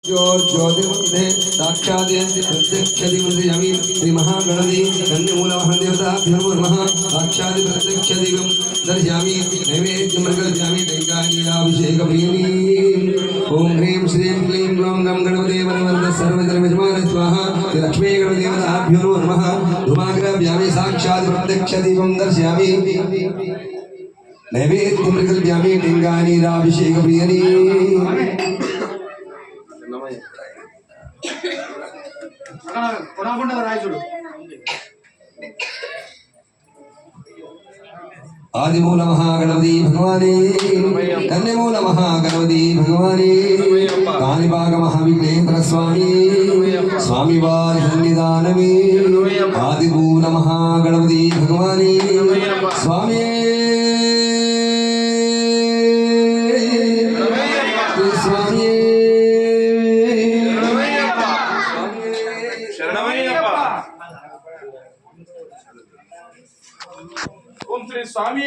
ज्योतिर्मध्ये साक्षात् प्रत्यक्षदिवसयामि श्री महागणपति कन्यमूलमहादेवताभ्यो नमः साक्षात् प्रत्यक्षदिवं दर्शयामि नैवेद्यं प्रकल्पयामि टेङ्कानीयाभिषेकप्रियनी ओम ह्रीं श्रीं क्लीं ग्लौं गं गणपते वरवरद सर्वधर्मजमान स्वाहा लक्ष्मी गणपदेवताभ्यो नमः धूमाग्रव्यामि साक्षात् प्रत्यक्षदिवं दर्शयामि नैवेद्यं प्रकल्पयामि टेङ्कानीयाभिषेकप्रियनी आदिमूल महागणपति भगवाने कन्यमूल महागणपति भगवाने कालिभाग महाविघ्नेश्वर स्वामी स्वामी वार सन्निधानमे आदिमूल महागणपति भगवाने स्वामी स्वामी ओम श्री स्वामी